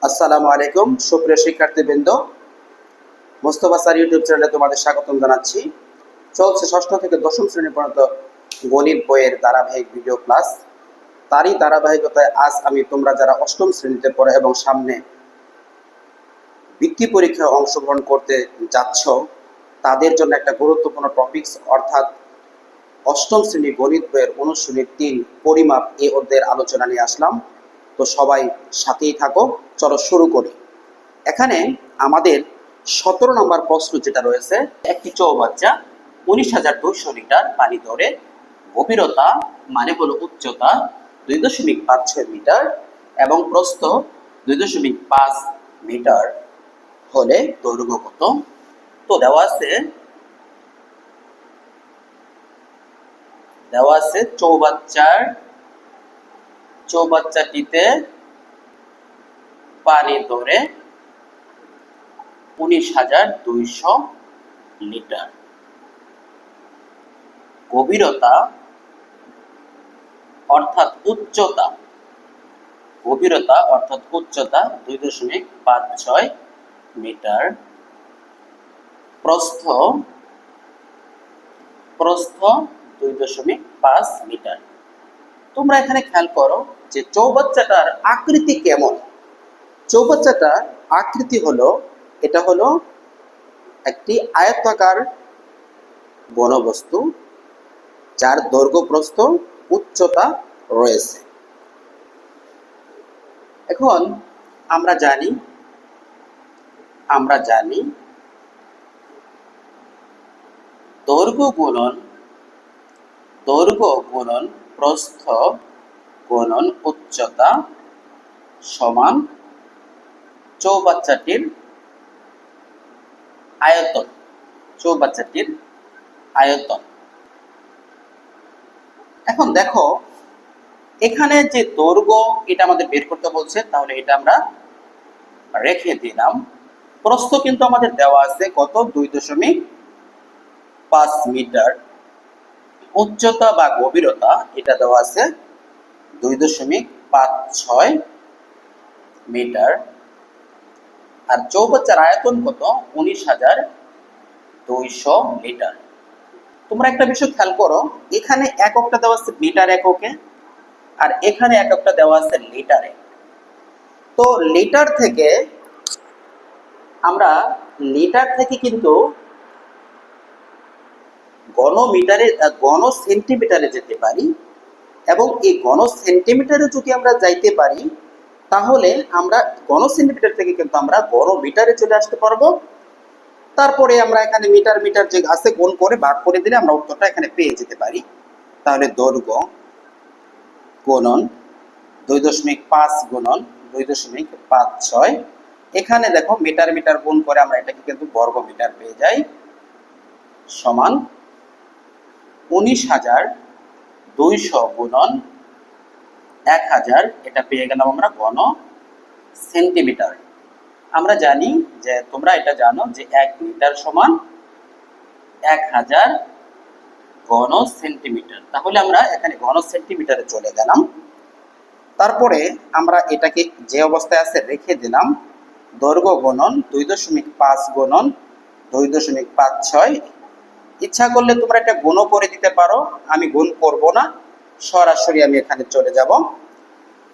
আসসালামু আলাইকুম সুপ্রিয় শিক্ষার্থীবৃন্দ, মোস্তফা স্যার ইউটিউব চ্যানেলে তোমাদের স্বাগতম জানাচ্ছি। চলছে ষষ্ঠ থেকে দশম শ্রেণী পর্যন্ত গণিত বইয়ের ধারাবাহিক ভিডিও ক্লাস। তারই ধারাবাহিকতায় আজ আমি তোমরা যারা অষ্টম শ্রেণীতে পড়ো এবং সামনে বৃত্তি পরীক্ষায় অংশগ্রহণ করতে যাচ্ছ তাদের জন্য একটা গুরুত্বপূর্ণ টপিকস অর্থাৎ অষ্টম শ্রেণী গণিত বইয়ের অনুশীলনী ৩ পরিমাপ এই অধ্যায়ের আলোচনা নিয়ে আসলাম। তো সবাই সাথেই থাকো, চলো শুরু করি। এখানে আমাদের 17 নম্বর প্রশ্ন যেটা রয়েছে, একটি চৌবাচ্চা 19,200 লিটার পানি ধরে, গভীরতা মানে হলো উচ্চতা 2.56 মিটার এবং প্রস্থ 2.5 মিটার হলে দৈর্ঘ্য কত? তো দেওয়া আছে চৌবাচ্চাটিতে পানি ধরে 19,200 লিটার, গভীরতা অর্থাৎ উচ্চতা 2.56 মিটার, প্রস্থ 2.5 মিটার। তোমরা এখানে খেয়াল করো যে চৌবাচ্চাটার আকৃতি কেমন। চৌবাচ্চাটার আকৃতি হলো, এটা হলো একটি আয়তাকার ঘনবস্তু যার দৈর্ঘ্য প্রস্থ উচ্চতা রয়েছে। এখন আমরা জানি দৈর্ঘ্য গুণন প্রস্থ গুণন উচ্চতা সমান চৌবাচ্চাটির আয়তন। এখন দেখো এখানে যে দৈর্ঘ্য এটা আমাদের বের করতে বলছে, তাহলে এটা আমরা রেখে দিলাম। প্রস্থ কিন্তু আমাদের দেওয়া আছে কত? 2.5 মিটার। উচ্চতা বা গভীরতা এটা দেওয়া আছে 2.56 মিটার। আর চৌবাচ্চার আয়তন কত? 19,200 লিটার। তোমরা একটা বিষয় খেয়াল করো, এখানে এককটা দেওয়া আছে মিটার এককে আর এখানে এককটা দেওয়া আছে লিটারে। তো লিটার থেকে কিন্তু ঘন সেন্টিমিটারে যেতে পারি এবং এই ঘন সেন্টিমিটারে যদি আমরা যাইতে পারি তাহলে আমরা ঘন সেন্টিমিটার থেকে কিন্তু আমরা ঘন মিটারে চলে আসতে পারবো। তারপরে আমরা এখানে মিটার যে আছে গুণ করে ভাগ করে দিলে আমরা উত্তরটা এখানে পেয়ে যেতে পারি। তাহলে দৈর্ঘ্য গুণন 2.5 গুণন 2.56, এখানে দেখো মিটার গুণ করে আমরা এটাকে কিন্তু বর্গ মিটার পেয়ে যাই, সমান 19,200 গুণন 1000, এটা পেয়ে গেলাম আমরা ঘন সেন্টিমিটার। আমরা জানি যে তোমরা এটা জানো যে 1 লিটার সমান 1000 ঘন সেন্টিমিটার। তাহলে আমরা এখানে ঘন সেন্টিমিটারে চলে গেলাম। তারপরে আমরা এটাকে যে অবস্থায় আছে রেখে দিলাম। দৈর্ঘ্য গুণন 2.5 গুণন 2.56, ইচ্ছা করলে তোমরা এটা গুণও করে দিতে পারো, আমি গুণ করব না, সরাসরি আমি এখানে চলে যাব।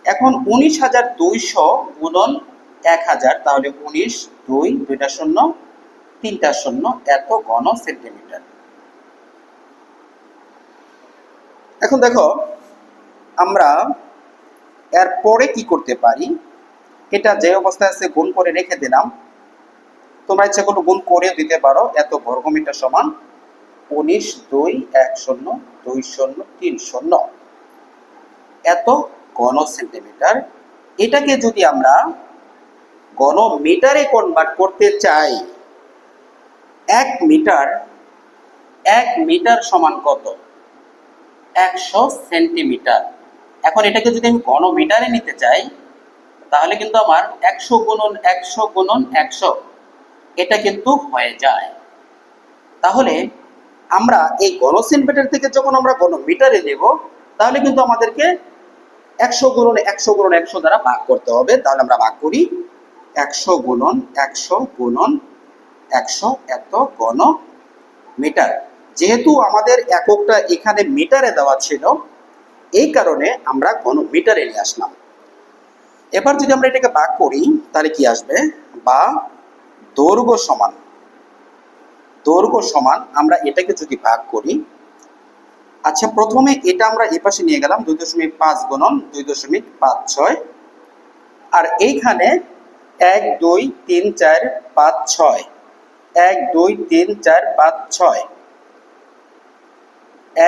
এখন 19,200 গুণন 1000, তাহলে 19 2 2টা শূন্য 3টা শূন্য, এত ঘন সেন্টিমিটার। এখন দেখো আমরা এরপরে কি করতে পারি, এটা যে অবস্থায় আছে গুণ করে রেখে দিলাম। তোমরা ইচ্ছা করলে গুণ করে দিতে পারো। এত বর্গমিটার সমান 19 2 1 0 2 0 3 0, এত ঘন সেন্টিমিটার। এটাকে যদি আমরা ঘন মিটারে কনভার্ট করতে চাই, 1 মিটার সমান কত? 100 সেন্টিমিটার। এখন এটাকে যদি আমি ঘন মিটারে নিতে চাই তাহলে কিন্তু আমার 100 গুণন 100 গুণন 100 এটা কিন্তু হয়ে যায়। তাহলে আমরা এই ঘন সেন্টিমিটার থেকে যখন আমরা ঘন মিটারে দেব তাহলে কিন্তু আমাদেরকে 100 গুণন 100 গুণন 100 দ্বারা ভাগ করতে হবে। তাহলে আমরা ভাগ করি। 100 গুণন 100 গুণন 100 এত ঘন মিটার। যেহেতু আমাদের এককটা এখানে মিটারে দেওয়া ছিল, এই কারণে আমরা ঘন মিটারে নিয়ে আসলাম। এবার যদি আমরা এটাকে ভাগ করি তাহলে কি আসবে, বা দৈর্ঘ্য সমান আমরা এটাকে যদি ভাগ করি, আচ্ছা প্রথমে এটা আমরা এই পাশে নিয়ে গেলাম 2.5 গুণন 2.56, আর এইখানে 1 2 3 4 5 6 1 2 3 4 5 6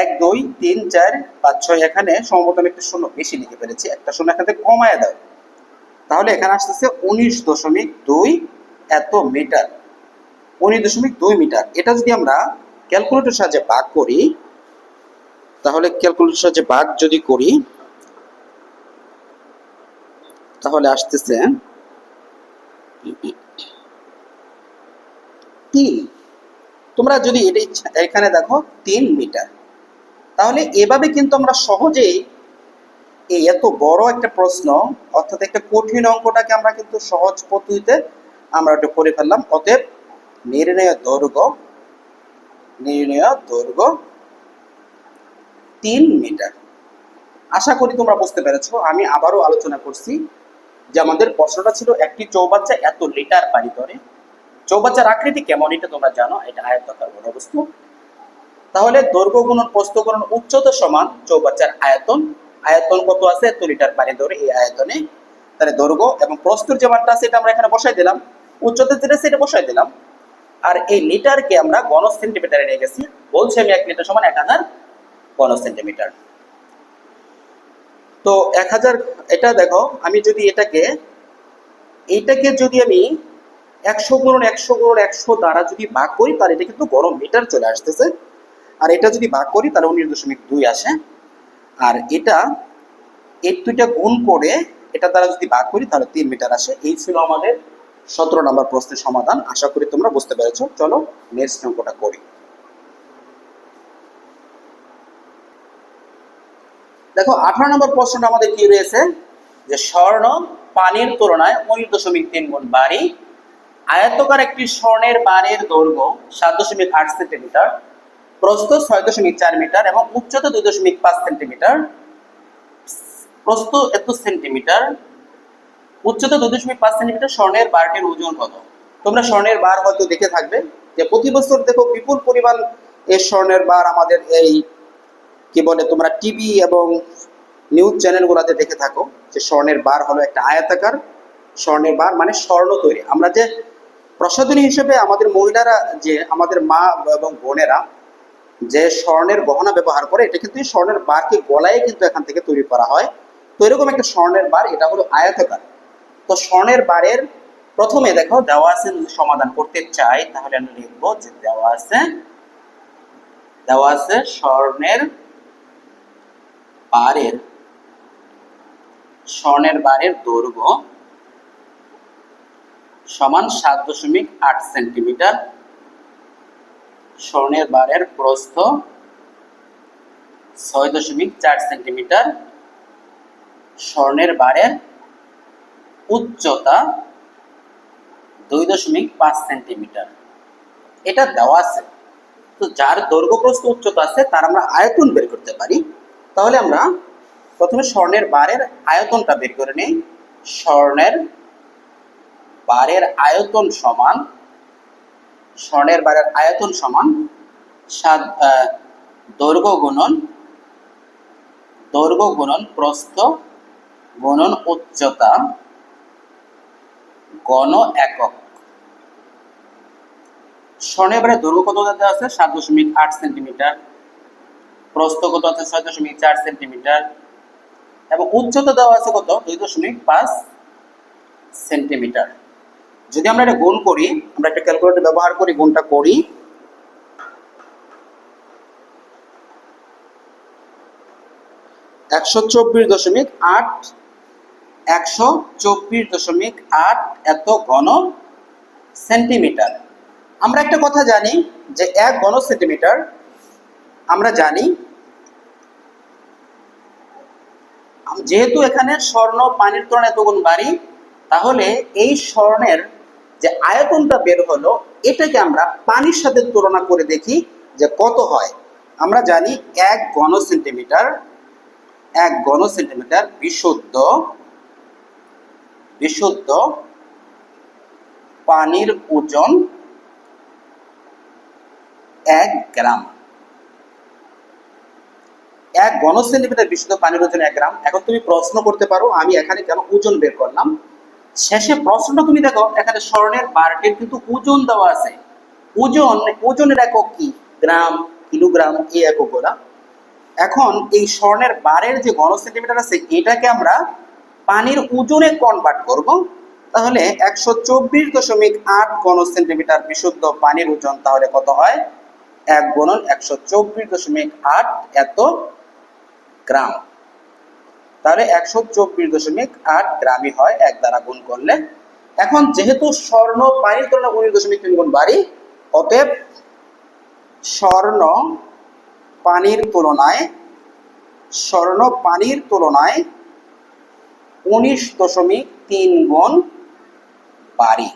1 2 3 4 5 6, এখানে সম্ভবত আমি একটা শূন্য বেশি লিখে ফেলেছি, একটা শূন্য এখান থেকে কমায় দাও, তাহলে এখানে আসতেছে 19.2 এত মিটার, 19.2 মিটার। এটা যদি আমরা ক্যালকুলেটরের সাহায্যে ভাগ করি, তাহলে ক্যালকুলেটরের সাহায্যে ভাগ যদি করি তাহলে আসতেছে 3। তোমরা যদি এটা এখানে দেখো 3 মিটার, তাহলে এভাবে কিন্তু আমরা সহজেই এই এত বড় একটা প্রশ্ন, অর্থাৎ একটা কঠিন অঙ্কটাকে আমরা কিন্তু সহজ পদ্ধতিতে আমরা ওটা করে ফেললাম। অতএব নির্ণেয় দৈর্ঘ্য 3 মিটার। আশা করি তোমরা বুঝতে পেরেছো। আমি আবারও আলোচনা করছি যে আমাদের প্রশ্নটা ছিল একটি চৌবাচ্চা এত লিটার পানি ধরে। চৌবাচ্চার আকৃতি কেমন এটা তোমরা জানো, এটা আয়তাকার ঘনবস্তু। তাহলে দৈর্ঘ্য গুণন প্রস্থ গুণন উচ্চতা সমান চৌবাচ্চার আয়তন। আয়তন কত আছে, এত লিটার পানি ধরে, এই আয়তনে তাহলে দৈর্ঘ্য এবং প্রস্থের যে মানটা আছে এটা আমরা এখানে বসাই দিলাম, উচ্চতা যেটা সেটা বসাই দিলাম, আর এই লিটারকে আমরা ঘন সেন্টিমিটারে নিয়ে গেছি। বলছি আমি 1 লিটার সমান 1000 ঘন সেন্টিমিটার। তো 1000, এটা দেখো আমি যদি এইটাকে যদি আমি 100 গুণন 100 গুণন 100 দ্বারা যদি ভাগ করি তাহলে এটা কিন্তু ঘন মিটার চলে আসতেছে। আর এটা যদি ভাগ করি তাহলে 19.2 আসে। আর এটা এই দুইটা গুণ করে এটা দ্বারা যদি ভাগ করি তাহলে 3 মিটার আসে। এই ছিল আমাদের 17 নম্বর প্রশ্নের সমাধান। আশা করি তোমরা বুঝতে পেরেছো। চলো নেক্সট অঙ্কটা করি। দেখো 18 নম্বর প্রশ্নটা আমাদের কি রয়েছে, যে স্বর্ণ পানির তুলনায় 19.3 গুণ ভারী। আয়তকার একটি স্বর্ণের বারের দৈর্ঘ্য 7.8 সেন্টিমিটার, প্রস্থ 6.4 মিটার এবং উচ্চতা 2.5 সেন্টিমিটার। প্রস্থ এত সেন্টিমিটার, উচ্চতা 2.5 সেন্টিমিটার। স্বর্ণের বারটির ওজন কত? তোমরা স্বর্ণের বার হয়তো দেখে থাকবে যে প্রতি বছর দেখো বিপুল পরিমাণ এই স্বর্ণের বার আমাদের এই কি বলে তোমরা টিভি এবং নিউজ চ্যানেলগুলোতে দেখে থাকো যে স্বর্ণের বার হলো একটা আয়তাকার। স্বর্ণের বার মানে স্বর্ণ তৈরি। আমরা যে প্রসাধনী হিসেবে আমাদের মহিলারা, যে আমাদের মা এবং বোনেরা যে স্বর্ণের গহনা ব্যবহার করে, এটা কিন্তু স্বর্ণের বারকে গলায় কিন্তু এখান থেকে তৈরি করা হয়। তো এরকম একটা স্বর্ণের বার, এটা হলো আয়তাকার। তো স্বর্ণের বারের প্রথমে দেখো দেওয়া আছে, যদি সমাধান করতে চাই তাহলে আমি লিখবো যে দেওয়া আছে স্বর্ণের বারের দৈর্ঘ্য সমান 7.8 সেন্টিমিটার, স্বর্ণের বারের প্রস্থ 6.4 সেন্টিমিটার, স্বর্ণের বারের উচ্চতা 2.5 সেন্টিমিটার। এটা দেওয়া আছে। তো যার দৈর্ঘ্য প্রস্থ উচ্চতা আছে তার আমরা আয়তন বের করতে পারি। তাহলে আমরা প্রথমে স্বর্ণের বারের আয়তনটা বের করে নিই। স্বর্ণের বারের আয়তন সমান দৈর্ঘ্য গুণন প্রস্থ গুণন উচ্চতা ঘন একক। স্বর্ণের বারের দৈর্ঘ্য কত দেওয়া আছে? 7.8 সেন্টিমিটার, প্রস্থ কত আছে? 6.4 সেন্টিমিটার এবং উচ্চতা দেওয়া আছে কত? 2.5 সেন্টিমিটার। যদি আমরা এটা গুণ করি, আমরা একটা ক্যালকুলেটর ব্যবহার করি, গুণটা করি। একশো চব্বিশ দশমিক আট এত ঘন সেন্টিমিটার। আমরা একটা কথা জানি যে 1 ঘন সেন্টিমিটার, আমরা জানি যেহেতু এখানে স্বর্ণ পানির তুলনায় এত গুণ ভারী, তাহলে এই স্বর্ণের যে আয়তনটা বের হলো, এটাকে আমরা পানির সাথে তুলনা করে দেখি যে কত হয়। আমরা জানি 1 ঘন সেন্টিমিটার বিশুদ্ধ পানির ওজন 1 গ্রাম। 1 ঘন সেন্টিমিটার বিশুদ্ধ পানির ওজন 1 গ্রাম। এখন তুমি প্রশ্ন করতে পারো আমি এখানে কেন ওজন বের করলাম। শেষে প্রশ্নটা তুমি দেখো, এখানে স্বর্ণের বারটির কিন্তু ওজন দেওয়া আছে। ওজনের একক কি? গ্রাম, কিলোগ্রাম, এই এককগুলা। এখন এই স্বর্ণের বারের যে ঘন সেন্টিমিটার আছে, এটাকে আমরা পানির ওজনে কনভার্ট করব। তাহলে 124.8 ঘন সেন্টিমিটার বিশুদ্ধ পানির ওজন তাহলে কত হয়? 1 গুণন 124.8 এত গ্রাম। তাহলে 124.8 গ্রামই হয় 1 দ্বারা গুণ করলে। এখন যেহেতু স্বর্ণ পানির তুলনায় 19.3 গুণ ভারী, অতএব স্বর্ণ পানির তুলনায় 19.3 গুণ ভারী।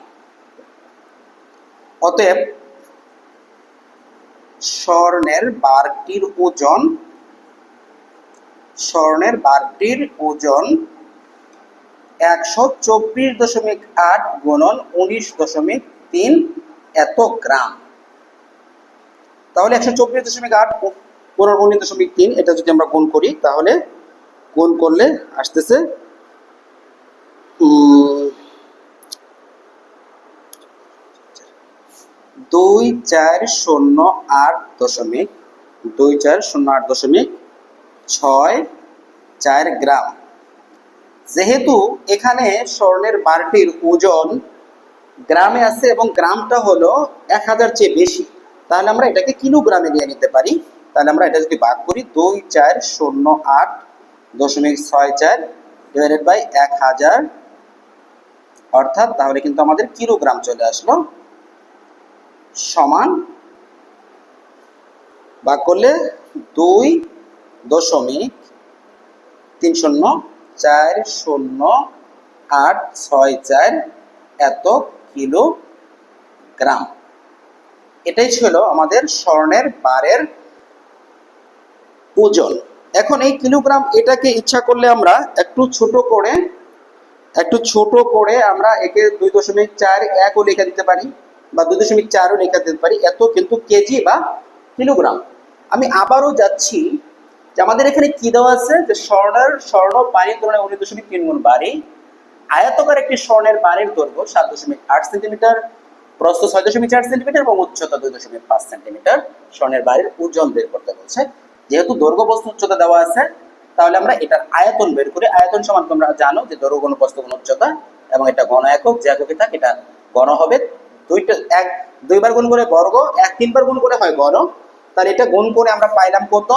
অতএব স্বর্ণের বারটির ওজন 124.8 গুণন 19.3 এত গ্রাম। তাহলে 124.8 গুণন 19.3 এটা যদি আমরা গুণ করি, তাহলে গুণ করলে আসতেছে 2408.64 গ্রাম। যেহেতু এখানে স্বর্ণের বারটির ওজন গ্রামে আছে এবং গ্রামটা হলো 1000 চেয়ে বেশি, তাহলে আমরা এটাকে কিলোগ্রামে নিয়ে নিতে পারি। তাহলে আমরা এটা যদি ভাগ করি 2408.64 ডিভাইডেড বাই 1000, অর্থাৎ তাহলে কিন্তু আমাদের কিলোগ্রাম চলে আসলো। সমান ভাগ করলে 2.30400864 এত কিলোগ্রাম। এটাই ছিল আমাদের স্বর্ণের বারের ওজন। এখন এই কিলোগ্রাম, এটাকে ইচ্ছা করলে আমরা একটু ছোট করে আমরা একে 2.41ও লিখে দিতে পারি বা 2.4ও লিখে দিতে পারি। এত কিন্তু কেজি বা কিলোগ্রাম। আমি আবারও যাচ্ছি যে আমাদের এখানে কি দেওয়া আছে, যে স্বর্ণ পানির তুলনায় 19.3 গুণ ভারী। আয়তকার একটি স্বর্ণের বারের দৈর্ঘ্য 7.8 সেন্টিমিটার, প্রস্থ 6.4 সেন্টিমিটার এবং উচ্চতা 2.5 সেন্টিমিটার। স্বর্ণের বারের ওজন বের করতে বলছে। যেহেতু দৈর্ঘ্য, প্রস্থ, উচ্চতা দেওয়া আছে, তাহলে আমরা এটার আয়তন বের করি। আয়তন সমান তোমরা জানো যে দৈর্ঘ্য গুণ প্রস্থ গুণ উচ্চতা, এবং এটা ঘন একক, যে এককে থাকে এটা ঘন হবে। দুইবার গুণ করে বর্গ, 3বার গুণ করে হয় ঘন। তাহলে এটা গুণ করে আমরা পাইলাম কত?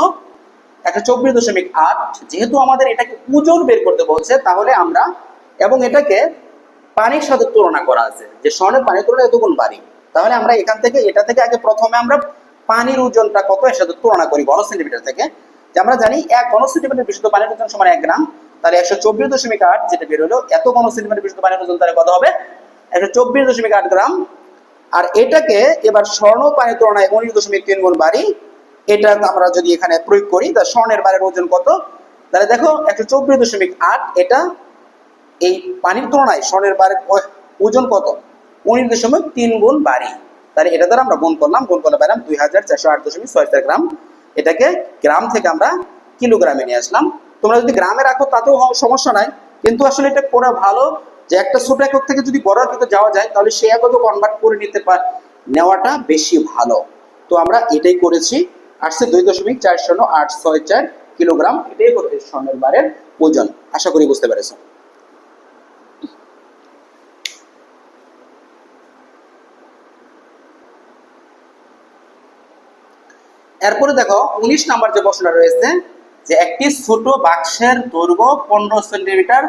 124.8। যেহেতু আমাদের এটাকে ওজন বের করতে বলছে, তাহলে আমরা, এবং এটাকে পানির সাথে তুলনা করা আছে যে স্বর্ণের পানির তুলনায় এত গুণ ভারী, তাহলে আমরা এটা থেকে আগে প্রথমে আমরা পানির ওজনটা কত এর সাথে তুলনা করি ঘন সেন্টিমিটার থেকে। যে আমরা জানি 1 ঘন সেন্টিমিটার বিশুদ্ধ পানির ওজন সমান 1 গ্রাম। তাহলে 124.8 যেটা বের হলো, এত ঘন সেন্টিমিটার বিশুদ্ধ পানির ওজন তাহলে কত হবে? 124.8 গ্রাম। আর এটাকে এবার স্বর্ণ পানির তুলনায় 19.3 গুণ ভারী, এটা আমরা যদি এখানে প্রয়োগ করি, তাহলে স্বর্ণের বারের ওজন কত? তাহলে দেখো 124.8, এটা এই পানির তুলনায় স্বর্ণের বারের ওজন কত? 19.3 গুণ ভারী। তাহলে এটা দ্বারা আমরা গুণ করলে পেলাম 2408.64 গ্রাম। এটাকে গ্রাম থেকে আমরা কিলোগ্রামে নিয়ে আসলাম। তোমরা যদি গ্রামে রাখো তাতেও সমস্যা নাই, কিন্তু আসলে এটা করা ভালো যে একটা ছোট একক থেকে যদি বড় এককে যাওয়া যায়, তাহলে সেই এককে কনভার্ট করে নেওয়াটা বেশি ভালো। তো আমরা এটাই করেছি। আসছে 2.400864 কিলোগ্রাম। এটাই হচ্ছে স্বর্ণের বারের ওজন। আশা করি বুঝতে পেরেছো। এরপরে দেখো 19 নাম্বার যে প্রশ্নটা রয়েছে, যে একটি ছোট বাক্সের দৈর্ঘ্য 15 সেন্টিমিটার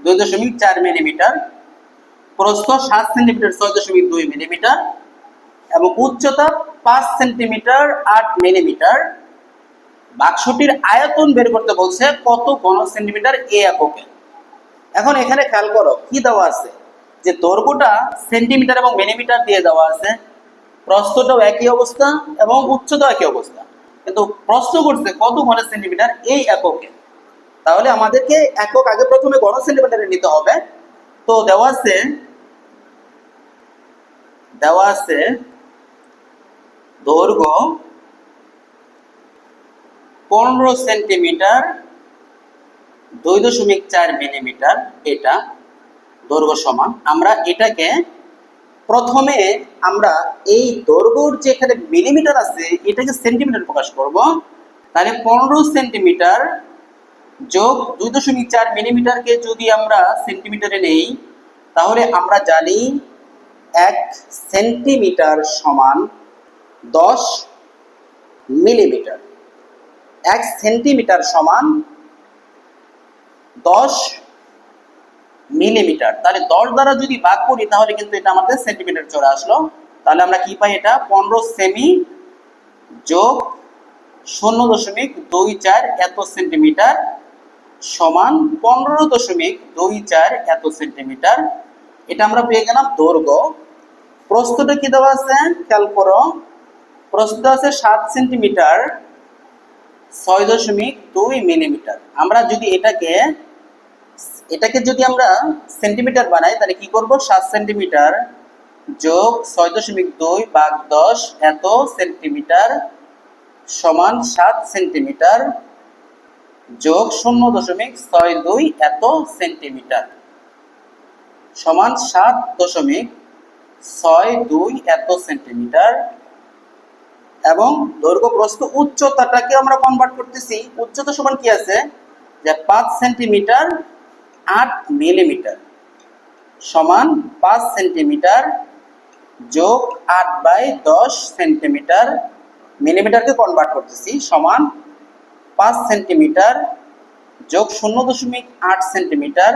2.4 মিলিমিটার, প্রস্থ 7 সেন্টিমিটার 6.2 মিলিমিটার এবং উচ্চতা 5 সেন্টিমিটার 8 মিলিমিটার। বাক্সটির আয়তন বের করতে বলছে কত ঘন সেন্টিমিটার এ এককে। এখন এখানে খেয়াল করো কি দেওয়া আছে, যে দৈর্ঘ্যটা সেন্টিমিটার এবং মিলিমিটার দিয়ে দেওয়া আছে, প্রস্থটাও একই অবস্থা এবং উচ্চতাও একই অবস্থা, কিন্তু প্রশ্ন করছে কত ঘন সেন্টিমিটার এই এককে। তাহলে আমাদেরকে একক আগে প্রথমে ঘন সেন্টিমিটারে নিতে হবে। তো দেওয়া আছে দৈর্ঘ্য 15 সেন্টিমিটার 2.4 মিলিমিটার, এটা দৈর্ঘ্য সমান। আমরা এটাকে প্রথমে আমরা এই দৈর্ঘ্যর যে এখানে মিলিমিটার আছে এটাকে সেন্টিমিটার প্রকাশ করব। তাহলে 15 সেন্টিমিটার যোগ 2.4 মিলিমিটারকে যদি আমরা সেন্টিমিটারে নেই, তাহলে আমরা জানি 1 সেন্টিমিটার সমান 10 মিলিমিটার। 1 সেন্টিমিটার সমান 10 মিলিমিটার। তাহলে 10 দ্বারা যদি ভাগ করি তাহলে কিন্তু এটা আমাদের সেন্টিমিটার চলে আসলো। তাহলে আমরা কি পাই, এটা 15 সেমি যোগ 0.24 এত সেন্টিমিটার সমান 15.24 এত সেন্টিমিটার। এটা আমরা পেয়ে গেলাম দৈর্ঘ্য। প্রস্থটা কি দেওয়া আছে খেয়াল করো, প্রস্থ আছে 7 সেন্টিমিটার 6.2 মিলিমিটার। আমরা যদি এটাকে যদি আমরা সেন্টিমিটার বানাই তাহলে কি করব, 7 সেন্টিমিটার যোগ 6.2 ভাগ 10 এত সেন্টিমিটার সমান 7 সেন্টিমিটার যোগ 0.62 এত সেন্টিমিটার সমান 7.62 এত সেন্টিমিটার। এবং দৈর্ঘ্য প্রস্থ উচ্চতাটাকে আমরা কনভার্ট করতেছি। উচ্চতা সমান কি আছে, যে 5 সেন্টিমিটার 8 মিলিমিটার সমান 5 সেন্টিমিটার যোগ 8/10 সেন্টিমিটার, মিলিমিটারকে কনভার্ট করতেছি, সমান 5 সেন্টিমিটার যোগ 0.8 সেন্টিমিটার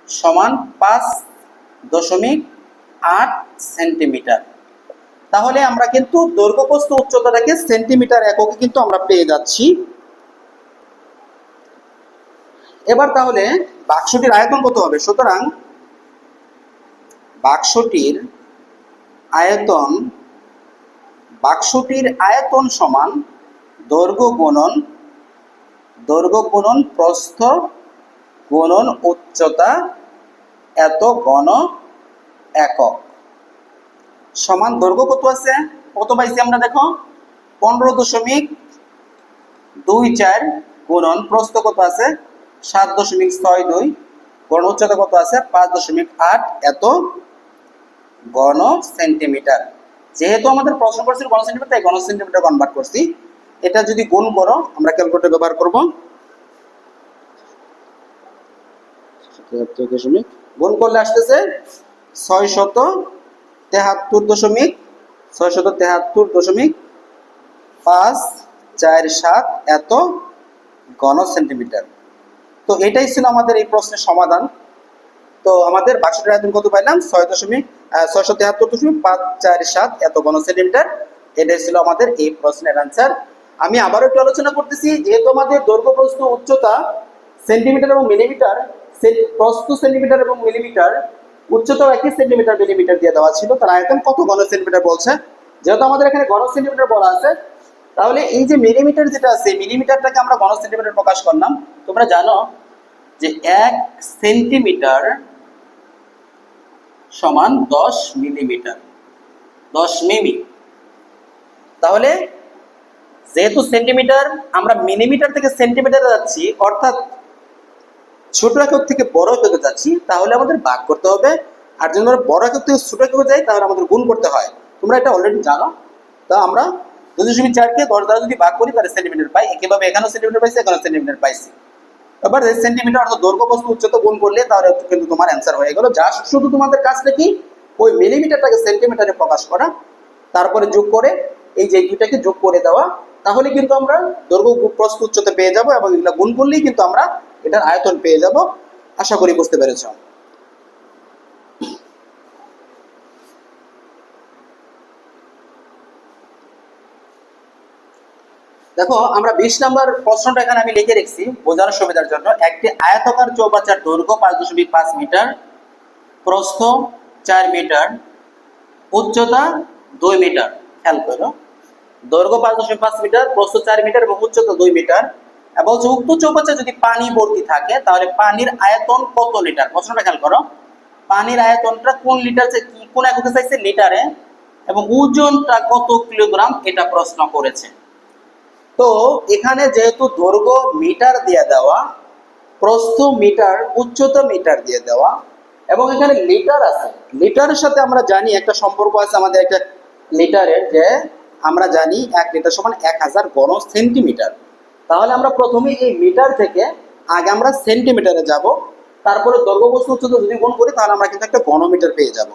সমান 5.8 সেন্টিমিটার। তাহলে আমরা কিন্তু দৈর্ঘ্য প্রস্থ উচ্চতাটাকে সেন্টিমিটার এককে কিন্তু আমরা পেয়ে যাচ্ছি। এবার তাহলে বাক্সটির আয়তন কত হবে? সুতরাং বাক্সটির আয়তন সমান দৈর্ঘ্য গুণন প্রস্থ গুণন উচ্চতা এত ঘন একক সমান দৈর্ঘ্য কত আছে, কত পাইছি আমরা দেখো, 15.24 গুণন প্রস্থ কত আছে 7.62 গুণন উচ্চতা কত আছে 5.8 এত ঘন সেন্টিমিটার। যেহেতু আমাদের প্রশ্ন করছিল ঘন সেন্টিমিটার, তাই ঘন সেন্টিমিটার কনভার্ট করছি। এটা যদি গুণ করো, আমরা ক্যালকুলেটর ব্যবহার করব, গুণ করলে আসতেছে 673.547 এত ঘন সেন্টিমিটার। তো এটাই ছিল আমাদের এই প্রশ্নের সমাধান। তো আমাদের বাক্সটির আয়তন কত পাইলাম, 673.547 এত ঘন সেন্টিমিটার। এটাই ছিল আমাদের এই প্রশ্নের অ্যান্সার। আমি আবারও একটু আলোচনা করতেছি, যেহেতু আমাদের দৈর্ঘ্য প্রস্থ উচ্চতা সেন্টিমিটার এবং মিলিমিটার, প্রস্থ সেন্টিমিটার এবং মিলিমিটার, উচ্চতাও একই সেন্টিমিটার মিলিমিটার দিয়ে দেওয়া ছিল, তার আয়তন কত ঘন সেন্টিমিটার বলছে। যেহেতু আমাদের এখানে ঘন সেন্টিমিটার বলা আছে, তাহলে এই যে মিলিমিটার যেটা আছে, মিলিমিটারটাকে আমরা ঘন সেন্টিমিটার প্রকাশ করলাম। তোমরা জানো যে 1 সেন্টিমিটার সমান 10 মিলিমিটার, 10 মিমি। তাহলে যেহেতু সেন্টিমিটার, আমরা মিলিমিটার থেকে সেন্টিমিটারে যাচ্ছি, অর্থাৎ ছোট একক থেকে বড় এককে যাচ্ছি, তাহলে আমাদের ভাগ করতে হবে। আর যদি আমরা বড় একক থেকে ছোট এককে যাই তাহলে আমাদের গুণ করতে হয়। তোমরা এটা অলরেডি জানো। তা আমরা 2.4কে 10 দ্বারা যদি ভাগ করি তাহলে সেন্টিমিটার পাই। একইভাবে এখানেও সেন্টিমিটার পাইছি, এখানেও সেন্টিমিটার পাইছি। এবার এই সেন্টিমিটার অর্থাৎ দৈর্ঘ্য প্রস্থ উচ্চতা গুণ করলে তাহলে কিন্তু তোমার অ্যান্সার হয়ে গেল। জাস্ট শুধু তোমাদের কাজটা কি, ওই মিলিমিটারটাকে সেন্টিমিটারে প্রকাশ করা, তারপরে যোগ করে এই যে দুইটাকে যোগ করে দেওয়া, তাহলে কিন্তু আমরা দৈর্ঘ্য প্রস্থ উচ্চতা পেয়ে যাব এবং এগুলো গুণ করলেই কিন্তু আমরা এটার আয়তন পেয়ে যাব। আশা করি বুঝতে পেরেছ। দেখো আমরা 20 নম্বর প্রশ্নটা এখানে আমি লিখে রেখেছি বোঝানোর সুবিধার জন্য। একটি আয়তাকার চৌবাচ্চার দৈর্ঘ্য 5.5 মিটার, প্রস্থ 4 মিটার, উচ্চতা 2 মিটার। খেয়াল করো, দৈর্ঘ্য 5.5 মিটার, প্রস্থ 4 মিটার এবং উচ্চতা 2 মিটার। এবং উক্ত চৌবাচ্চা যদি পানি ভর্তি থাকে তাহলে পানির আয়তন কত লিটার? প্রশ্নটা খেয়াল করো, পানির আয়তনটা কোন লিটার, কোন এককে চাইছে? লিটারে। এবং ওজনটা কত কিলোগ্রাম, এটা প্রশ্ন করেছে। তো এখানে যেহেতু দৈর্ঘ্য মিটার দিয়ে দেওয়া, প্রস্থ মিটার, উচ্চতা মিটার দিয়ে দেওয়া, এবং এখানে লিটার আছে, লিটারের সাথে আমরা জানি একটা সম্পর্ক আছে আমাদের একটা লিটারের, যে আমরা জানি 1 লিটার সমান 1000 ঘন সেন্টিমিটার। তাহলে আমরা প্রথমে এই মিটার থেকে আগে আমরা সেন্টিমিটারে যাব, তারপরে দৈর্ঘ্য, প্রস্থ, উচ্চতা যদি গুণ করি তাহলে আমরা কিন্তু একটা ঘনমিটার পেয়ে যাব।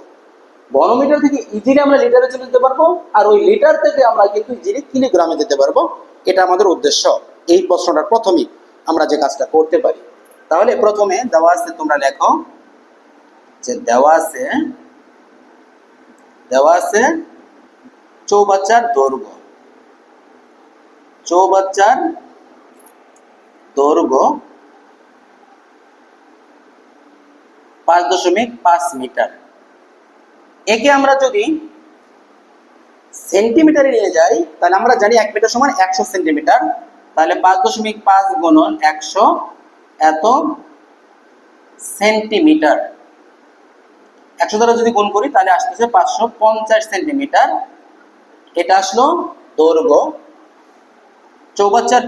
ঘনমিটার থেকে ইজিলি আমরা লিটারে চলে যেতে পারবো, আর ওই লিটার থেকে আমরা কিন্তু ইজিলি কিলোগ্রামে যেতে পারবো। এটা আমাদের উদ্দেশ্য। এই প্রশ্নটার প্রথমেই আমরা যে কাজটা করতে পারি। তাহলে প্রথমে দেওয়া আছে, তোমরা লেখো যে দেওয়া আছে চৌবাচ্চার দৈর্ঘ্য, চৌবাচ্চার দৈর্ঘ্য 5.5 মিটার। একে আমরা যদি সেন্টিমিটারে নিয়ে যাই তাহলে আমরা জানি 1 মিটার সমান 100 সেন্টিমিটার। তাহলে 5.5 গুণন 100, এত সেন্টিমিটার। 100 দ্বারা যদি গুণ করি তাহলে আসতেছে 550 সেন্টিমিটার। এটা আসলো দৈর্ঘ্য। চৌবাচ্চার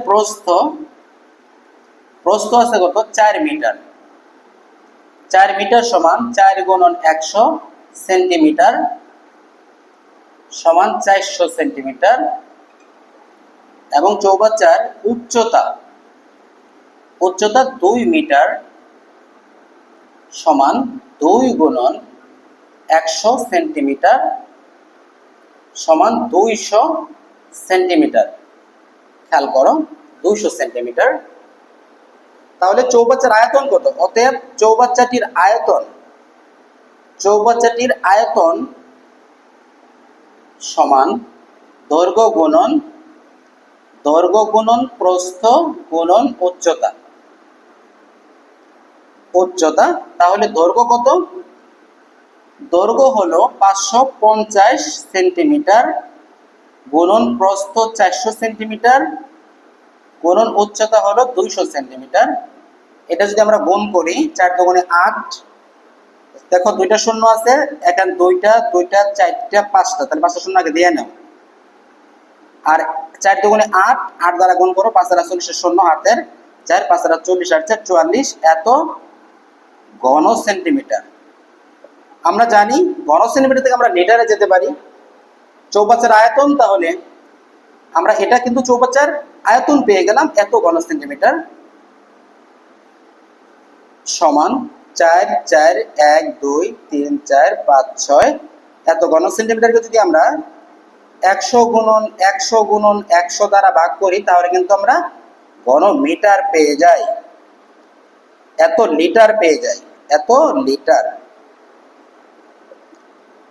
প্রস্থ আছে কত? 4 মিটার। 4 মিটার সমান 4 গুণন 100 সেন্টিমিটার সমান 400 সেন্টিমিটার। এবং চৌবাচ্চার উচ্চতা 2 মিটার সমান 2 গুণন 100 সেন্টিমিটার সমান 200 সেন্টিমিটার। খেয়াল করো, 200 সেন্টিমিটার। তাহলে চৌবাচ্চার আয়তন কত? অতএব চৌবাচ্চাটির আয়তন সমান দৈর্ঘ্য গুণন প্রস্থ গুণন উচ্চতা। তাহলে দৈর্ঘ্য কত? দৈর্ঘ্য হলো 550 সেন্টিমিটার গুণন প্রস্থ 400 সেন্টিমিটার গুণন উচ্চতা হলো 200 সেন্টিমিটার। এটা যদি আমরা গুণ করি 4 দুগুণে 8, দেখো 2টা শূন্য আছে, এখানে 2টা 4টা 5টা, তাহলে 5টা শূন্য আগে দিয়ে নাও। আর 4 দুগুণে 8, 8 দ্বারা গুণ করো, 5 আর 40 শূন্য হাতের 4, 5 আর 40 আর 4 44, এত ঘন সেন্টিমিটার। আমরা জানি ঘন সেন্টিমিটার থেকে আমরা লিটারে যেতে পারি। চৌবাচ্চার আয়তন, তাহলে আমরা এটা কিন্তু চৌবাচ্চার আয়তন পেয়ে গেলাম, এত ঘন সেন্টিমিটার সমান 4 4 1 2 3 4 5 6 এত ঘন সেন্টিমিটারকে যদি আমরা 100 গুণন 100 দ্বারা ভাগ করি তাহলে কিন্তু আমরা ঘন মিটার পেয়ে যাই, এত লিটার পেয়ে যাই, এত লিটার।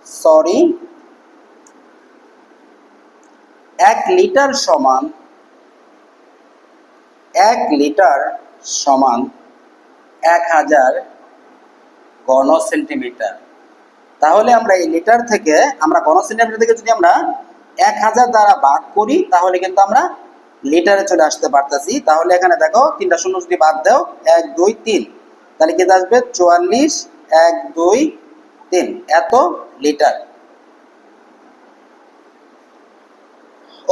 সরি, 1 লিটার সমান 1000 ঘন সেন্টিমিটার। তাহলে আমরা এই লিটার থেকে, আমরা ঘন সেন্টিমিটার থেকে যদি আমরা 1000 দ্বারা ভাগ করি তাহলে কিন্তু আমরা লিটারে চলে আসতে পারতেছি। তাহলে এখানে দেখো 3টা শূন্য যদি বাদ দাও, 1 2 3, তাহলে কি আসবে? 44 1 2 3 এত লিটার।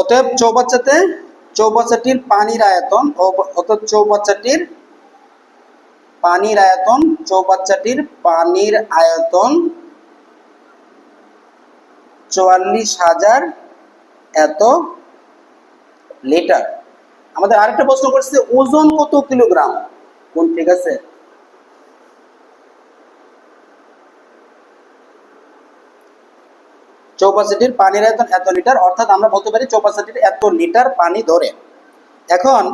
অতএব চৌবাচ্চাটির পানির আয়তন, অতএব চৌবাচ্চাটির পানির আয়তন 44,000 এত লিটার। আমাদের আরেকটা প্রশ্ন করছে ওজন কত কিলোগ্রাম, কোন ঠিক আছে? চৌবাচ্চাটির পানির আয়তন এত লিটার, অর্থাৎ আমরা বলতে পারি চৌবাচ্চাটির এত লিটার পানি ধরে। এখন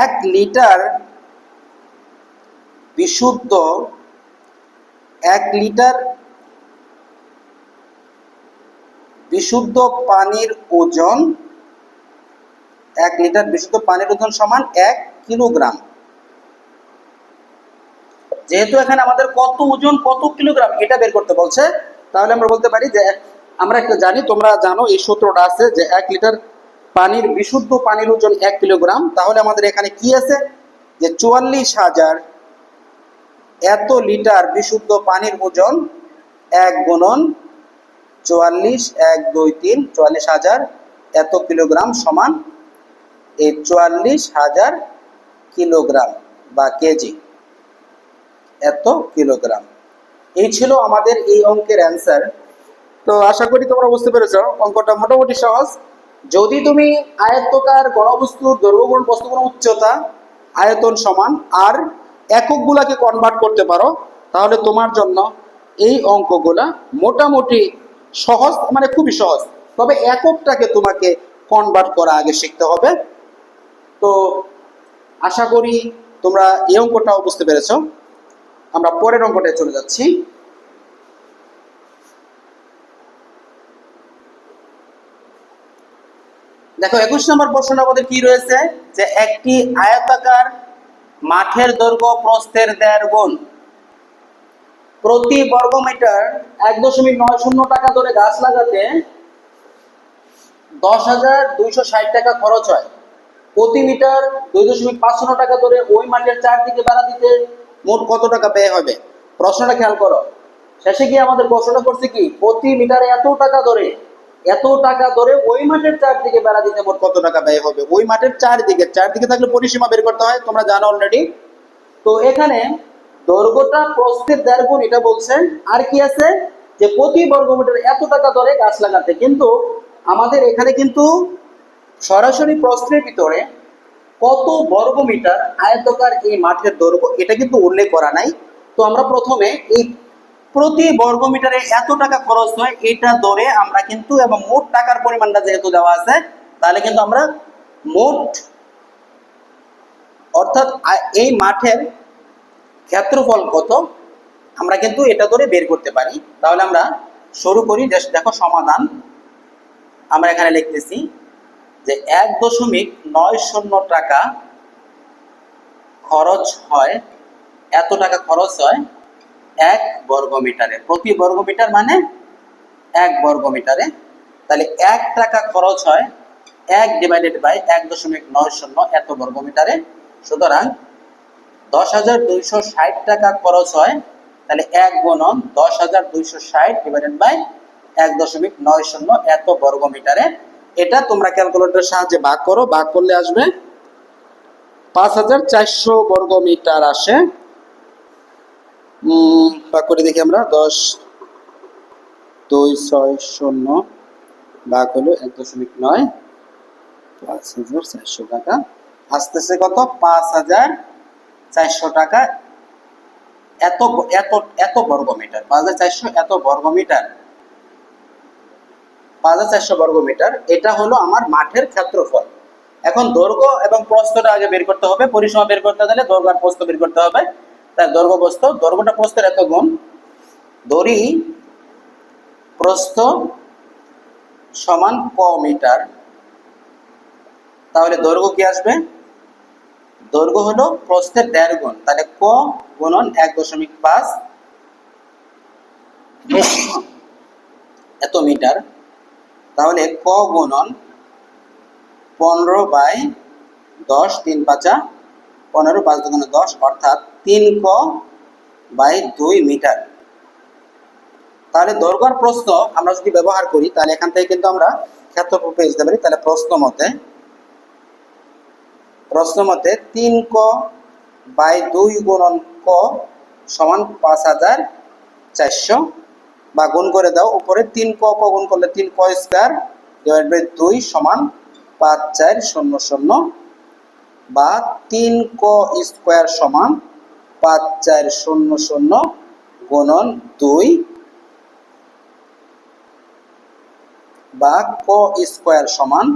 1 লিটার বিশুদ্ধ পানির ওজন 1 লিটার বিশুদ্ধ পানির ওজন সমান 1 কিলোগ্রাম। যেহেতু এখানে আমাদের কত ওজন কত কিলোগ্রাম এটা বের করতে বলছে, তাহলে আমরা বলতে পারি যে আমরা একটা জানি, তোমরা জানো এই সূত্রটা আছে যে 1 লিটার পানির বিশুদ্ধ পানির ওজন 1 কিলোগ্রাম। তাহলে আমাদের এখানে কি আছে যে 44,000 এত লিটার বিশুদ্ধ পানির ওজন 1 গুণন 44, 1 2 3, 44,000 এত কিলোগ্রাম সমান এই 44,000 কিলোগ্রাম বা কেজি, এত কিলোগ্রাম। এই ছিল আমাদের এই অঙ্কের অ্যান্সার। তো আশা করি তোমরা বুঝতে পেরেছো, অঙ্কটা মোটামুটি সহজ। যদি তুমি আয়ত্তকার ঘনবস্তুর দৈর্ঘ্য গুণ বস্তু গুণ উচ্চতা আয়তন সমান আর এককগুলাকে কনভার্ট করতে পারো, তাহলে তোমার জন্য এই অঙ্কগুলা মোটামুটি সহজ, মানে খুবই সহজ। তবে এককটাকে তোমাকে কনভার্ট করা আগে শিখতে হবে। তো আশা করি তোমরা এই অঙ্কটাও বুঝতে পেরেছো। আমরা পরের অঙ্কটায় চলে যাচ্ছি। দেখো 21 নম্বর প্রশ্নটা আমাদের কি রয়েছে যে একটি আয়তাকার মাঠের দৈর্ঘ্য প্রস্থের 1.5 গুণ, প্রতি বর্গ মিটার 1.90 টাকা ধরে গাছ লাগাতে 10,260 টাকা খরচ হয়। প্রতি মিটার 2.55 টাকা ধরে ওই মাঠের চারদিকে বেড়া দিতে মোট কত টাকা ব্যয় হবে? প্রশ্নটা খেয়াল করো, শেষে গিয়ে আমাদের প্রশ্নটা করছে কি প্রতি মিটারে এত টাকা ধরে ওই মাঠের চারদিকে বেড়া দিতে মোট কত টাকা ব্যয় হবে। ওই মাঠের চারদিকে থাকলে পরিসীমা বের করতে হয়, তোমরা জানো অলরেডি। তো এখানে দৈর্ঘ্যটা প্রস্থের 1.5 গুণ এটা বলছেন, আর কি আছে যে প্রতি বর্গ মিটার এত টাকা ধরে গাছ লাগাতে। কিন্তু আমাদের এখানে কিন্তু সরাসরি প্রশ্নের ভিতরে কত বর্গ মিটার আয়তকার এই মাঠের দৈর্ঘ্য এটা কিন্তু উল্লেখ করা নাই। তো আমরা প্রথমে এই প্রতি বর্গ মিটারে এত টাকা খরচ হয় এটা ধরে আমরা কিন্তু, এবং মোট টাকার পরিমাণটা যেহেতু দেওয়া আছে, তাহলে কিন্তু আমরা মোট অর্থাৎ এই মাঠের ক্ষেত্রফল কত আমরা কিন্তু এটা ধরে বের করতে পারি। তাহলে আমরা শুরু করি। দেখো সমাধান আমরা এখানে লিখতেছি যে 1.90 টাকা খরচ হয়, এত টাকা খরচ হয় 1 বর্গ মিটারে। প্রতি বর্গ মিটার মানে 1 বর্গ মিটারে। তাহলে 1 টাকা খরচ হয় 1 ডিভাইডেড বাই 1.90 এত বর্গ মিটারে। সুতরাং 10,260 টাকা খরচ হয়, তাহলে 1 গুণন 10,260 ডিভাইডেড বাই 1.90 এত বর্গ মিটারে। এটা তোমরা ক্যালকুলেটরের সাহায্যে ভাগ করো, ভাগ করলে আসবে 5,400 বর্গ মিটার আসে। ভাগ করে দেখি আমরা, 10,260 ভাগ হলো 1.9, 5,400 টাকা আসতেছে কত? 5,400 টাকা এত এত এত বর্গ মিটার। 5,400 এত বর্গ মিটার, 5,400 বর্গ মিটার, এটা হলো আমার মাঠের ক্ষেত্রফল। এখন দৈর্ঘ্য এবং প্রস্থটা আগে বের করতে হবে। পরিসীমা বের করতে গেলে দৈর্ঘ্য আর প্রস্থ বের করতে হবে। তাই দৈর্ঘ্যটা প্রস্থের এত গুণ, দড়ি প্রস্থ সমান ক মিটার। তাহলে দৈর্ঘ্য কি আসবে? দৈর্ঘ্য হলো প্রস্থের 1.5 গুণ, তাহলে ক গুণন 1.5 এত মিটার। তাহলে ক গুণন 15/10, 3 5 15, 5 2 10, অর্থাৎ 3 ক বাই 2 মিটার। তাহলে দৈর্ঘ্য আর প্রস্থ আমরা যদি ব্যবহার করি, তাহলে এখান থেকে কিন্তু আমরা ক্ষেত্রফল পেয়ে যেতে পারি। তাহলে প্রশ্ন মতে 3 ক বাই 2 গুণন ক সমান 5,400, বা গুণ করে দাও উপরে 3 ক গুণ করলে 3 ক স্কয়ার ডিভাইড বাই 2 সমান 5,400, বা 3 ক স্কয়ার সমান 5,400 গুণন 2, বা ক স্কয়ার সমান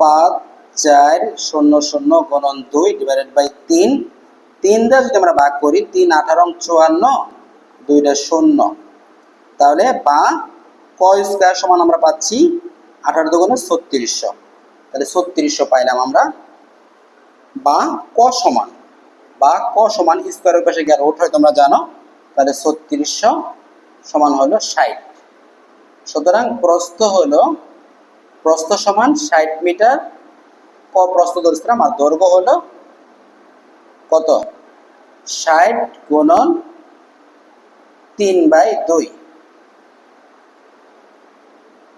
5,400 গুণন 2 ডিভাইডেড বাই 3। 3 দিয়ে যদি আমরা ভাগ করি, 3 18 54, 2 0, তাহলে বা ক স্কোয়ার সমান আমরা পাচ্ছি 18 দুগুণে 3600, তাহলে 3600 পাইলাম আমরা। বা ক সমান স্কোয়ারের পাশে গিয়ে রুট হয় তোমরা জানো, তাহলে 3600 সমান হলো 60। সুতরাং প্রস্থ সমান 60 মিটার, ক প্রস্থ ধরেছিলাম, আর দৈর্ঘ্য হলো কত 60 গুণন 3/2,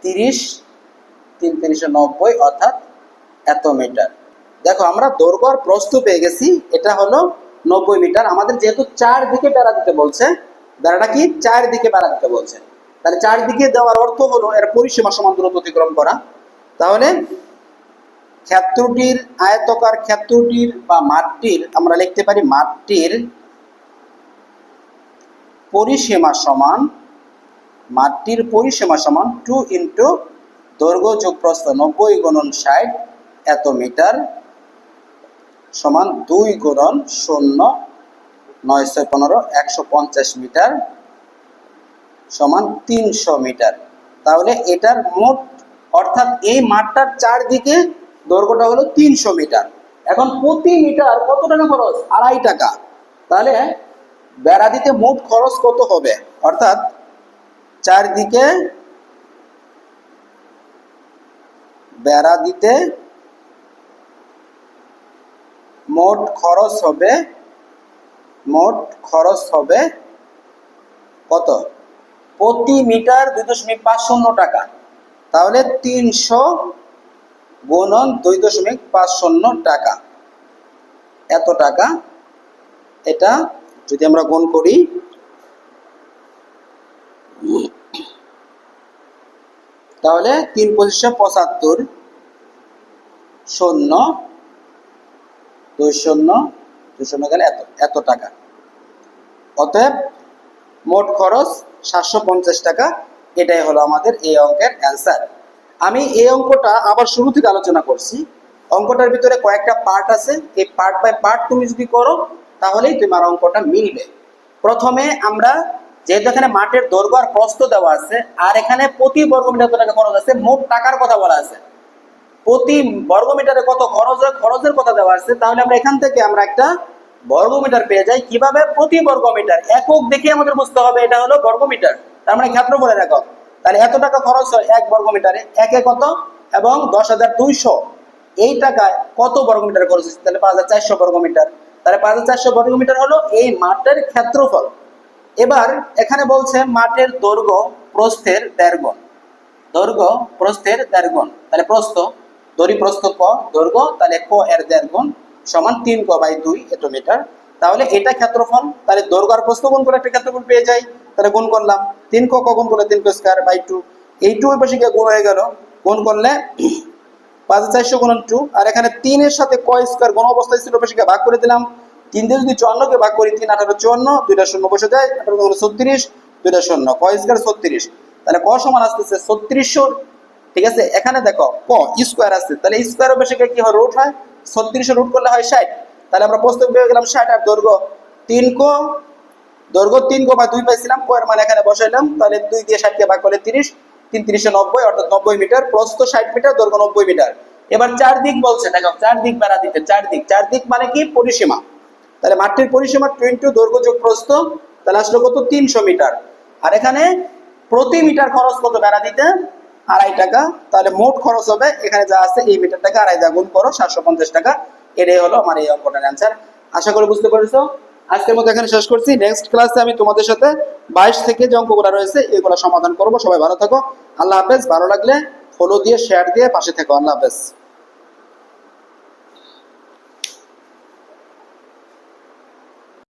30, 3 × 90 অর্থাৎ এত মিটার। দেখো আমরা দৈর্ঘ্য আর প্রস্থ পেয়ে গেছি, এটা হলো 90 মিটার। আমাদের যেহেতু 4 দিকে বেড়া দিতে বলছে, বেড়াটা কি 4 দিকে বেড়া দিতে বলছে, তাহলে 4 দিকে দেওয়ার অর্থ হলো এর পরিসীমা সমান দূরত্ব অতিক্রম করা। তাহলে ক্ষেত্রটির আয়তকার ক্ষেত্রটির বা মাঠটির আমরা লিখতে পারি মাঠটির পরিসীমা সমান 2 × দৈর্ঘ্য যোগ প্রস্থ 90 গুণন 60 এত মিটার সমান 2 গুণন 0 9 6 15 150 মিটার সমান 300 মিটার। তাহলে এটার মোট অর্থাৎ এই মাঠটার চারদিকে দৈর্ঘ্যটা হলো 300 মিটার। এখন প্রতি মিটার কত টাকা খরচ? 2.5 টাকা। তাহলে বেড়া দিতে মোট খরচ কত হবে? অর্থাৎ চারদিকে বেড়া দিতে মোট খরচ হবে কত? প্রতি মিটার 2.50 টাকা। তাহলে 300 গুণন 2.50 টাকা, এত টাকা। এটা যদি আমরা গুণ করি, তাহলে 3 × 25 = 75, 0 2 0 2 0 গেলে এত টাকা। অতএব মোট খরচ 750 টাকা। এটাই হলো আমাদের এই অঙ্কের অ্যান্সার। আমি এই অঙ্কটা আবার শুরু থেকে আলোচনা করছি। অঙ্কটার ভিতরে কয়েকটা পার্ট আছে, এই পার্ট বাই পার্ট তুমি যদি করো তাহলেই তোমার অঙ্কটা মিলবে। প্রথমে আমরা যেহেতু এখানে মাঠের দৈর্ঘ্য আর প্রস্থ দেওয়া আছে, আর এখানে প্রতি বর্গমিটার কত টাকা খরচ আছে, মোট টাকার কথা বলা আছে। প্রতি বর্গমিটারে কত খরচ হয়, খরচের কথা দেওয়া আছে। তাহলে আমরা এখান থেকে আমরা একটা বর্গমিটার পেয়ে যাই। কিভাবে? প্রতি বর্গমিটার একক দেখে আমাদের বুঝতে হবে এটা হলো বর্গমিটার, তার মানে ক্ষেত্রফলের একক। তাহলে এত টাকা খরচ হয় 1 বর্গমিটারে, একে কত এবং 10,200। এই টাকায় কত বর্গমিটার খরচ হচ্ছে? তাহলে 5,400 বর্গমিটার। তাহলে 5,400 বর্গমিটার হলো এই মাঠের ক্ষেত্রফল। এবার এখানে বলছে মাঠের দৈর্ঘ্য প্রস্থের 1.5 গুণ, দৈর্ঘ্য প্রস্থের 1.5 গুণ। তাহলে প্রস্থ প্রস্থ ক, দৈর্ঘ্য তাহলে ক এর 1.5 গুণ সমান 3 ক/2 এত মিটার। তাহলে এটা ক্ষেত্রফল। তাহলে দৈর্ঘ্য আর প্রস্থ গুণ করে একটা ক্ষেত্রফল পেয়ে যাই। তাহলে গুণ করলাম, 3 ক গুণ করলে 3 ক স্কয়ার বাই 2, এই 2 এর পাশে গিয়ে গুণ হয়ে গেল, গুণ করলে 5,400 গুণন 2, আর এখানে 3 এর সাথে ক স্কয়ার গুণ অবস্থায় ছিল, পাশে গিয়ে ভাগ করে দিলাম। 3 দিয়ে যদি 54 কে ভাগ করি, 3 18 54, 2টা শূন্য বসে যায়, 18 গুণ 36, 2টা শূন্য, ক স্কয়ার 36। তাহলে ক সমান আসতেছে 3600। ঠিক আছে, এখানে দেখো ক স্কয়ার আছে, তাহলে স্কয়ারের পাশে গিয়ে কি হয়? রুট হয়। 3600 রুট করলে হয় 60। তাহলে আমরা প্রস্থ পেয়ে গেলাম 60, আর দৈর্ঘ্য 3 ক, দৈর্ঘ্য 3 ক বা 2 পাইছিলাম, ক এর মান এখানে বসাইলাম। তাহলে 2 দিয়ে 60 কে ভাগ করলে 30, 3 × 30 = 90 অর্থাৎ 90 মিটার। প্রস্থ 60 মিটার, দৈর্ঘ্য 90 মিটার। এবার চার দিক বলছে, দেখো চার দিক বেড়া দিতে, চার দিক মানে কি? পরিসীমা। তাহলে মাঠটির পরিসীমা 20 দৈর্ঘ্য যোগ প্রস্থ, তাহলে আসলে কত? 300 মিটার। আর এখানে প্রতি মিটার খরচ কত বেড়া দিতে? 2.5 টাকা। তাহলে মোট খরচ হবে এখানে যা আছে এই মিটারটাকে 2.5 দিয়ে গুণ করো, 750 টাকা। এটাই হলো আমার এই অঙ্কটার অ্যান্সার। আশা করি বুঝতে পেরেছো। আজকের মতো এখানে শেষ করছি। নেক্সট ক্লাসে আমি তোমাদের সাথে 22 থেকে যে অঙ্কগুলো রয়েছে এগুলো সমাধান করব। সবাই ভালো থাকো, আল্লাহ হাফেজ। ভালো লাগলে ফলো দিয়ে শেয়ার দিয়ে পাশে থেকো। আল্লাহ হাফেজ।